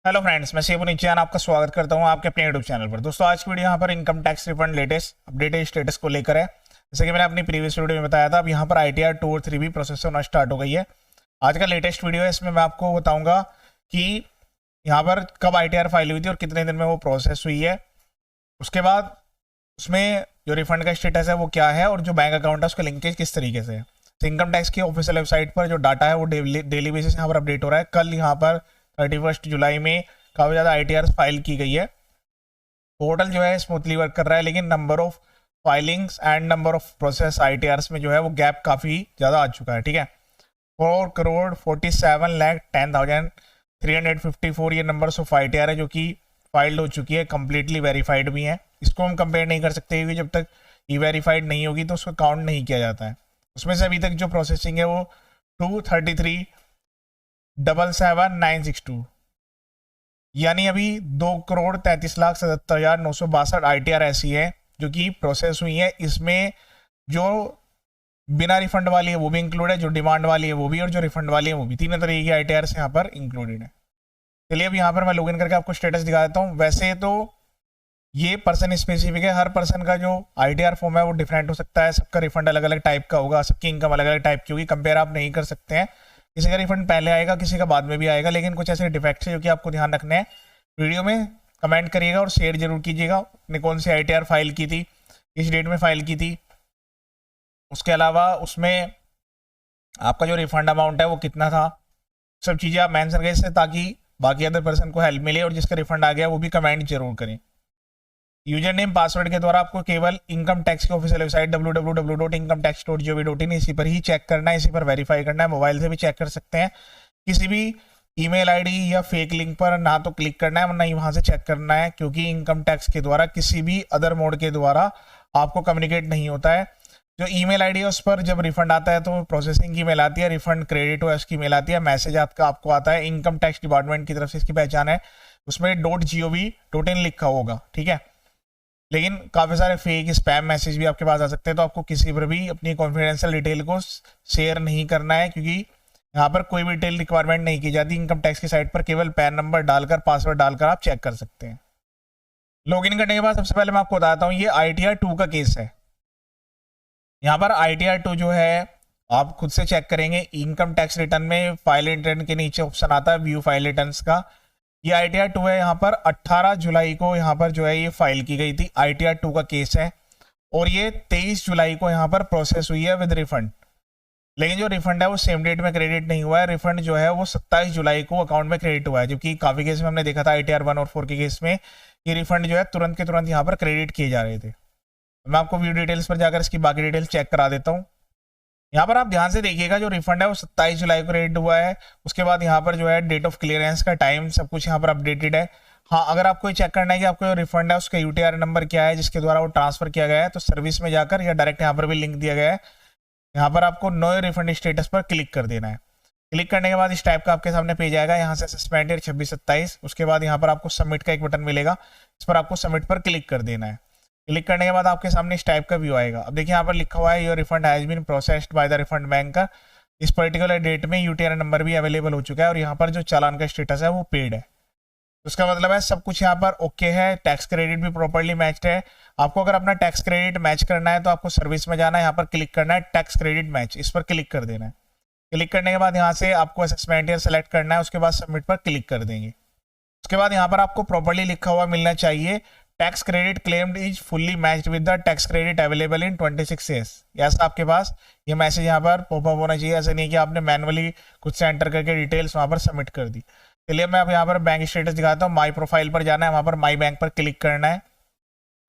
Hello friends, मैं शिवू निचान आपका स्वागत करता हूं आपके अपने यूट्यूब चैनल पर। दोस्तों, आज की वीडियो यहां पर income tax refund latest updated status को लेकर है। जैसे कि मैंने अपनी प्रीवियस वीडियो में बताया था, अब यहां पर ITR 2 और 3 भी प्रोसेस होना स्टार्ट हो गई है। आज का लेटेस्ट वीडियो है, इसमें मैं आपको बताऊंगा कि यहाँ पर कब ITR फाइल हुई थी और कितने दिन में वो प्रोसेस हुई है। उसके बाद उसमें जो रिफंड का स्टेटस है वो क्या है और जो बैंक अकाउंट है उसका लिंकेज किस तरीके से है। तो इनकम टैक्स की ऑफिशियल वेबसाइट पर जो डाटा है वो डेली बेसिस यहाँ पर अपडेट हो रहा है। कल यहाँ पर 31 जुलाई में काफ़ी ज़्यादा ITR फाइल की गई है। पोर्टल जो है स्मूथली वर्क कर रहा है, लेकिन number of filings and number of process ITRs में जो है वो गैप काफ़ी ज़्यादा आ चुका है। ठीक है, 4,47,10,354 ये नंबर्स ऑफ ITR है जो कि फाइल्ड हो चुकी है, कम्प्लीटली वेरीफाइड भी है। इसको हम कंपेयर नहीं कर सकते क्योंकि जब तक ई वेरीफाइड नहीं होगी तो उसको काउंट नहीं किया जाता है। उसमें से अभी तक जो प्रोसेसिंग है वो 233,77,962 यानी अभी 2,33,77,962 ITR ऐसी है जो कि प्रोसेस हुई है। इसमें जो बिना रिफंड वाली है वो भी इंक्लूड है, जो डिमांड वाली है वो भी, और जो रिफंड वाली है वो भी। तीनों तरीके की ITRs यहाँ पर इंक्लूडेड है। चलिए अब यहाँ पर मैं लॉगिन करके आपको स्टेटस दिखा देता हूँ। वैसे तो ये पर्सन स्पेसिफिक है, हर पर्सन का जो ITR फॉर्म है वो डिफरेंट हो सकता है, सबका रिफंड अलग अलग टाइप का होगा, सबकी इनकम अलग अलग टाइप की होगी, कंपेयर आप नहीं कर सकते हैं। किसी का रिफंड पहले आएगा, किसी का बाद में भी आएगा, लेकिन कुछ ऐसे डिफेक्ट्स है जो कि आपको ध्यान रखने हैं। वीडियो में कमेंट करिएगा और शेयर जरूर कीजिएगा आपने कौन सी ITR फाइल की थी, किस डेट में फाइल की थी। उसके अलावा उसमें आपका जो रिफंड अमाउंट है वो कितना था, सब चीज़ें आप मेंशन करें इससे ताकि बाकी अदर पर्सन को हेल्प मिले, और जिसका रिफंड आ गया वो भी कमेंट जरूर करें। यूजर नेम पासवर्ड के द्वारा आपको केवल इनकम टैक्स की ऑफिशियल वेबसाइट www.incometax.gov.in इसी पर ही चेक करना है, इसी पर वेरीफाई करना है। मोबाइल से भी चेक कर सकते हैं, किसी भी ईमेल आईडी या फेक लिंक पर ना तो क्लिक करना है ना ही वहां से चेक करना है, क्योंकि इनकम टैक्स के द्वारा किसी भी अदर मोड के द्वारा आपको कम्युनिकेट नहीं होता है। जो ईमेल आईडी है उस पर जब रिफंड आता है तो प्रोसेसिंग की मेल आती है, रिफंड क्रेडिट हुआ उसकी मेल आती है, मैसेज आपको आता है इनकम टैक्स डिपार्टमेंट की तरफ से, इसकी पहचान है, उसमें .gov.in लिखा होगा। ठीक है, लेकिन काफ़ी सारे फेक स्पैम मैसेज भी आपके पास आ सकते हैं, तो आपको किसी पर भी अपनी कॉन्फिडेंशियल डिटेल को शेयर नहीं करना है, क्योंकि यहाँ पर कोई भी डिटेल रिक्वायरमेंट नहीं की जाती। इनकम टैक्स की साइट पर केवल पैन नंबर डालकर, पासवर्ड डालकर आप चेक कर सकते हैं। लॉगिन करने के बाद सबसे पहले मैं आपको बताता हूँ, ये ITR 2 का केस है। यहाँ पर ITR 2 जो है आप खुद से चेक करेंगे, इनकम टैक्स रिटर्न में फाइल रिटर्न के नीचे ऑप्शन आता है व्यू फाइल रिटर्न्स का। ये ITR 2 है, यहाँ पर 18 जुलाई को यहाँ पर जो है ये फाइल की गई थी, ITR 2 का केस है, और ये 23 जुलाई को यहाँ पर प्रोसेस हुई है विद रिफंड। लेकिन जो रिफंड है वो सेम डेट में क्रेडिट नहीं हुआ है, रिफंड जो है वो 27 जुलाई को अकाउंट में क्रेडिट हुआ है, जबकि काफ़ी केस में हमने देखा था ITR 1 और 4 के केस में ये रिफंड जो है तुरंत के तुरंत यहाँ पर क्रेडिट किए जा रहे थे। मैं आपको व्यू डिटेल्स पर जाकर इसकी बाकी डिटेल्स चेक करा देता हूँ। यहाँ पर आप ध्यान से देखिएगा, जो रिफंड है वो 27 जुलाई को क्रेडिट हुआ है। उसके बाद यहाँ पर जो है डेट ऑफ क्लियरेंस का टाइम सब कुछ यहाँ पर अपडेटेड है। हाँ, अगर आपको ये चेक करना है कि आपको जो रिफंड है उसका UTR नंबर क्या है जिसके द्वारा वो ट्रांसफर किया गया है, तो सर्विस में जाकर या डायरेक्ट यहाँ पर भी लिंक दिया गया है, यहाँ पर आपको नो रिफंड स्टेटस पर क्लिक कर देना है। क्लिक करने के बाद इस टाइप का आपके सामने पेज आएगा, यहाँ से सस्पेंडेड 26/27। उसके बाद यहाँ पर आपको सबमिट का एक बटन मिलेगा, इस पर आपको सबमिट पर क्लिक कर देना है। क्लिक करने के बाद आपके सामने इस टाइप का व्यू आएगा। अब देखिए यहाँ पर लिखा हुआ है your refund has been processed by the refund bank का, इस पर्टिकुलर डेट में UTR नंबर भी अवेलेबल हो चुका है, और यहाँ पर जो चालान का स्टेटस है वो पेड है। उसका मतलब है सब कुछ यहाँ पर ओके है, टैक्स क्रेडिट भी प्रॉपर्ली मैच्ड है। आपको अगर अपना टैक्स क्रेडिट मैच करना है तो आपको सर्विस में जाना है, यहाँ पर क्लिक करना है टैक्स क्रेडिट मैच, इस पर क्लिक कर देना है। क्लिक करने के बाद यहाँ से आपको असेसमेंट ईयर सेलेक्ट करना है, उसके बाद सबमिट पर क्लिक कर देंगे। उसके बाद यहाँ पर आपको प्रॉपर्ली लिखा हुआ मिलना चाहिए tax credit claimed is fully matched with the tax credit available in 26 years। ऐसा आपके पास ये मैसेज यहाँ पर पॉपअप होना चाहिए, ऐसा नहीं कि आपने मैनुअली खुद से एंटर करके डिटेल्स वहाँ पर सबमिट कर दी। चलिए मैं अब यहाँ पर बैंक स्टेटस दिखाता हूँ। माई प्रोफाइल पर जाना है, वहाँ पर माई बैंक पर क्लिक करना है।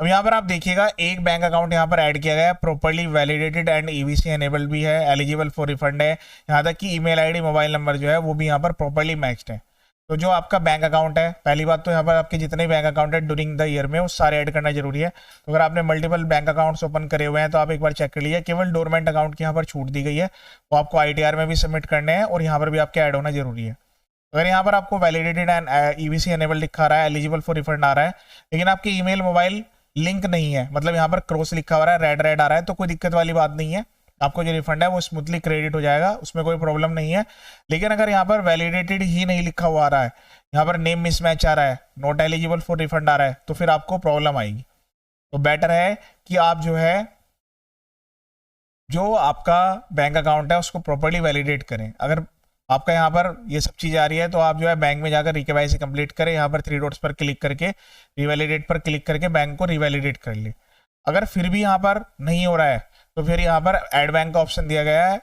अब यहाँ पर आप देखिएगा एक बैंक अकाउंट यहाँ पर ऐड किया गया है, properly validated and EBC enabled भी है, एलिजिबल फॉर रिफंड है, यहाँ तक कि ईमेल आईडी मोबाइल नंबर जो है वो भी यहाँ पर प्रॉपर्ली मैच्ड है। तो जो आपका बैंक अकाउंट है, पहली बात तो यहाँ पर आपके जितने बैंक अकाउंट है ड्यूरिंग द ईयर में वो सारे ऐड करना जरूरी है। तो अगर आपने मल्टीपल बैंक अकाउंट्स ओपन करे हुए हैं तो आप एक बार चेक कर लीजिए, केवल डोरमेंट अकाउंट की यहाँ पर छूट दी गई है, वो आपको ITR में भी सबमिट करने हैं और यहाँ पर भी आपके ऐड होना जरूरी है। अगर यहाँ पर आपको वैलिडेटेड एंड EBC एनेबल दिखा रहा है, एलिजिबल फॉर रिफंड आ रहा है, लेकिन आपके ईमेल मोबाइल लिंक नहीं है, मतलब यहाँ पर क्रॉस लिखा हुआ है, रेड रेड आ रहा है, तो कोई दिक्कत वाली बात नहीं है। आपको जो रिफंड है वो स्मूथली क्रेडिट हो जाएगा, उसमें कोई प्रॉब्लम नहीं है। लेकिन अगर यहाँ पर वैलिडेटेड ही नहीं लिखा हुआ आ रहा है, यहाँ पर नेम मिसमैच आ रहा है, नॉट एलिजिबल फॉर रिफंड आ रहा है, तो फिर आपको प्रॉब्लम आएगी। तो बेटर है कि आप जो है जो आपका बैंक अकाउंट है उसको प्रॉपर्ली वैलिडेट करें। अगर आपका यहाँ पर ये सब चीज़ आ रही है तो आप जो है बैंक में जाकर रिकेवाईसी कंप्लीट करें, यहाँ पर 3 डॉट्स पर क्लिक करके रिवैलिडेट पर क्लिक करके बैंक को रिवैलिडेट कर ले। अगर फिर भी यहाँ पर नहीं हो रहा है तो फिर यहाँ पर ऐड बैंक का ऑप्शन दिया गया है,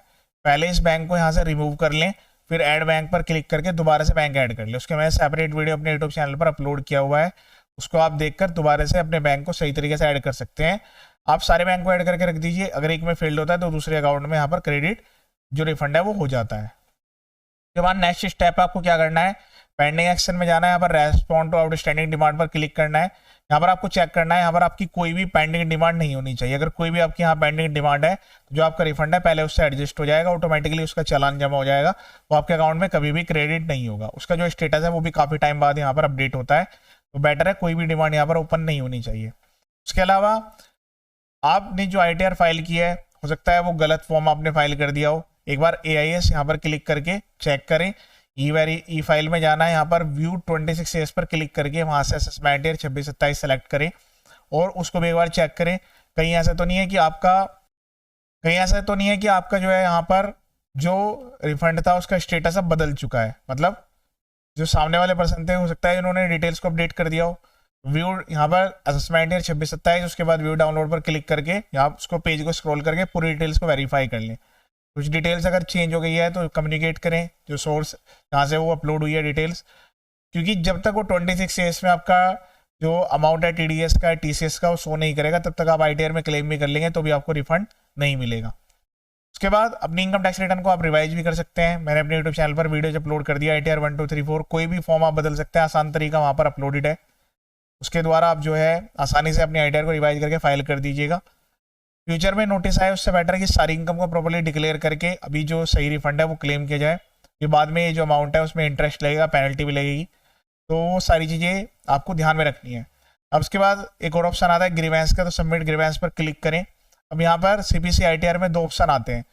पहले इस बैंक को यहाँ से रिमूव कर लें, फिर ऐड बैंक पर क्लिक करके दोबारा से बैंक ऐड कर ले। उसके मैंने सेपरेट वीडियो अपने यूट्यूब चैनल पर अपलोड किया हुआ है, उसको आप देखकर दोबारा से अपने बैंक को सही तरीके से ऐड कर सकते हैं। आप सारे बैंक को ऐड करके रख दीजिए, अगर एक में फेल्ड होता है तो दूसरे अकाउंट में यहाँ पर क्रेडिट जो रिफंड है वो हो जाता है। उसके बाद नेक्स्ट स्टेप आपको क्या करना है, पेंडिंग एक्शन में जाना है, यहाँ पर रेस्पॉन्ड टू आउटस्टैंडिंग डिमांड पर क्लिक करना है। यहाँ पर आपको चेक करना है यहाँ पर आपकी कोई भी पेंडिंग डिमांड नहीं होनी चाहिए। अगर कोई भी आपकी यहाँ पेंडिंग डिमांड है तो जो आपका रिफंड है पहले उससे एडजस्ट हो जाएगा, ऑटोमेटिकली उसका चालान जमा हो जाएगा, वो आपके अकाउंट में कभी भी क्रेडिट नहीं होगा। उसका जो स्टेटस है वो भी काफ़ी टाइम बाद यहाँ पर अपडेट होता है, तो बेटर है कोई भी डिमांड यहाँ पर ओपन नहीं होनी चाहिए। उसके अलावा आपने जो ITR फाइल की है, हो सकता है वो गलत फॉर्म आपने फाइल कर दिया हो, एक बार AIS यहाँ पर क्लिक करके चेक करें। ई फाइल में जाना है, यहाँ पर व्यू 26 AS पर क्लिक करके वहाँ से असेसमेंट ईयर 26-27 सेलेक्ट करें और उसको भी एक बार चेक करें। कहीं ऐसा तो नहीं है कि आपका जो है यहाँ पर जो रिफंड था उसका स्टेटस अब बदल चुका है, मतलब जो सामने वाले पर्सन थे हो सकता है इन्होंने डिटेल्स को अपडेट कर दिया हो। व्यू यहाँ पर असेसमेंट ईयर 26-27, उसके बाद व्यू डाउनलोड पर क्लिक करके यहाँ उसको पेज को स्क्रॉल करके पूरी डिटेल्स को वेरीफाई कर लें। कुछ डिटेल्स अगर चेंज हो गई है तो कम्युनिकेट करें जो सोर्स जहाँ से वो अपलोड हुई है डिटेल्स, क्योंकि जब तक वो 26 AS में आपका जो अमाउंट है TDS का TCS का वो शो नहीं करेगा तब तक आप ITR में क्लेम भी कर लेंगे तो भी आपको रिफंड नहीं मिलेगा। उसके बाद अपनी इनकम टैक्स रिटर्न को आप रिवाइज भी कर सकते हैं। मैंने अपने यूट्यूब चैनल पर वीडियोज अपलोड कर दिया, ITR 1 2 3 4 कोई भी फॉर्म आप बदल सकते हैं, आसान तरीका वहाँ पर अपलोडेड है। उसके द्वारा आप जो है आसानी से अपनी ITR को रिवाइज करके फाइल कर दीजिएगा। फ्यूचर में नोटिस आए उससे बेटर है कि सारी इनकम को प्रॉपर्ली डिक्लेयर करके अभी जो सही रिफंड है वो क्लेम किया जाए, फिर बाद में ये जो अमाउंट है उसमें इंटरेस्ट लगेगा, पेनल्टी भी लगेगी, तो वो सारी चीज़ें आपको ध्यान में रखनी है। अब उसके बाद एक और ऑप्शन आता है ग्रीवेंस का, तो सबमिट ग्रीवेंस पर क्लिक करें। अब यहाँ पर CPC ITR में 2 ऑप्शन आते हैं।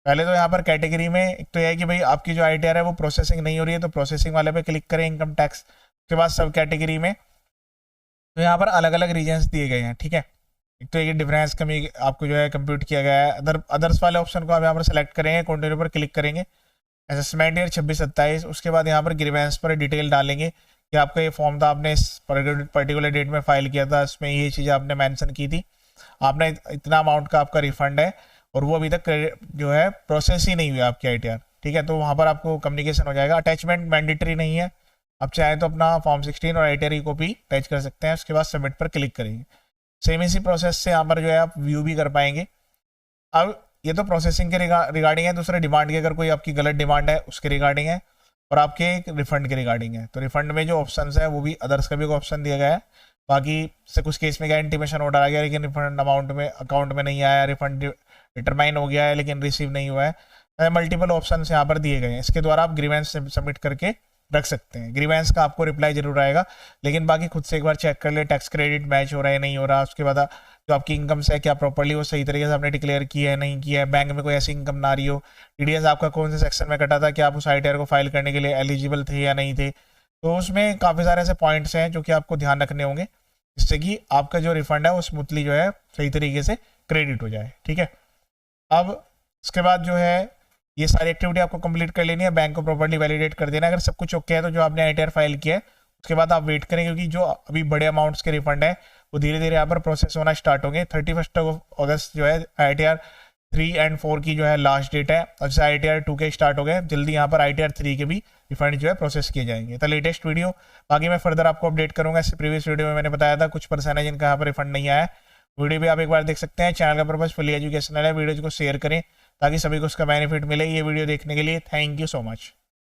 पहले तो यहाँ पर कैटेगरी में एक तो यह है कि भाई आपकी जो ITR है वो प्रोसेसिंग नहीं हो रही है तो प्रोसेसिंग वाले पे क्लिक करें इनकम टैक्स। उसके बाद सब कैटेगरी में तो यहाँ पर अलग अलग रीजन्स दिए गए हैं, ठीक है। एक तो ये डिफरेंस कमी आपको जो है कंप्यूट किया गया है। अदर्स वाले ऑप्शन को आप यहाँ पर सेलेक्ट करेंगे, कंटिन्यू पर क्लिक करेंगे, असेसमेंट ईयर 26-27, उसके बाद यहाँ पर ग्रीवेंस पर डिटेल डालेंगे कि आपका ये फॉर्म था, आपने इस पर्टिकुलर डेट में फाइल किया था, इसमें ये चीज़ आपने मेंशन की थी, आपने इतना अमाउंट का आपका रिफंड है और वो अभी तक जो है प्रोसेस ही नहीं हुई आपकी ITR, ठीक है। तो वहाँ पर आपको कम्युनिकेशन हो जाएगा। अटैचमेंट मैंडेटरी नहीं है, आप चाहें तो अपना फॉर्म 16 और ITR की कॉपी अटैच कर सकते हैं। उसके बाद सबमिट पर क्लिक करेंगे। सेम इसी प्रोसेस से यहाँ पर जो है आप व्यू भी कर पाएंगे। अब ये तो प्रोसेसिंग के रिगार्डिंग है, दूसरे डिमांड की अगर कोई आपकी गलत डिमांड है उसके रिगार्डिंग है और आपके रिफंड के रिगार्डिंग है। तो रिफंड में जो ऑप्शन है वो भी अदर्स का भी ऑप्शन दिया गया है। बाकी से कुछ केस में क्या इंटीमेशन ऑर्डर आ गया लेकिन रिफंड अकाउंट में नहीं आया, रिफंड डिटरमाइन हो गया है लेकिन रिसीव नहीं हुआ है, मल्टीपल ऑप्शन यहाँ पर दिए गए हैं। इसके द्वारा आप ग्रीवेंस सबमिट करके रख सकते हैं। ग्रीवेंस का आपको रिप्लाई जरूर आएगा, लेकिन बाकी खुद से एक बार चेक कर ले टैक्स क्रेडिट मैच हो रहा है नहीं हो रहा। उसके बाद जो आपकी इनकम है क्या प्रॉपर्ली वो सही तरीके से आपने डिक्लेयर की है नहीं किया है, बैंक में कोई ऐसी इनकम ना रही हो, TDS आपका कौन से सेक्शन में कटा था, क्या आप उस ITR को फाइल करने के लिए एलिजिबल थे या नहीं थे। तो उसमें काफ़ी सारे ऐसे पॉइंट्स हैं जो कि आपको ध्यान रखने होंगे जिससे कि आपका जो रिफंड है वो स्मूथली जो है सही तरीके से क्रेडिट हो जाए, ठीक है। अब उसके बाद जो है ये सारी एक्टिविटी आपको कंप्लीट कर लेनी है, बैंक को प्रॉपर्ली वैलिडेट कर देना है। अगर सब कुछ ओके है तो जो आपने ITR फाइल किया है उसके बाद आप वेट करें, क्योंकि जो अभी बड़े अमाउंट्स के रिफंड है वो धीरे धीरे यहाँ पर प्रोसेस होना स्टार्ट होंगे। 31 अगस्त जो है ITR 3 और 4 की जो है लास्ट डेट है, और जैसे ITR 2 के स्टार्ट हो गए, जल्दी यहाँ पर ITR 3 के भी रिफंड जो है प्रोसेस किए जाएंगे। तो लेटेस्ट वीडियो बाकी मैं फर्दर आपको अपडेट करूँगा। इससे प्रीवियस वीडियो में मैंने बताया था कुछ परसेंटेज इनका यहाँ पर रिफंड नहीं आया। वीडियो भी आप एक बार देख सकते हैं। चैनल का पर्पज फुली एजुकेशनल है, वीडियो को शेयर करें ताकि सभी को उसका बेनिफिट मिले। ये वीडियो देखने के लिए थैंक यू सो मच।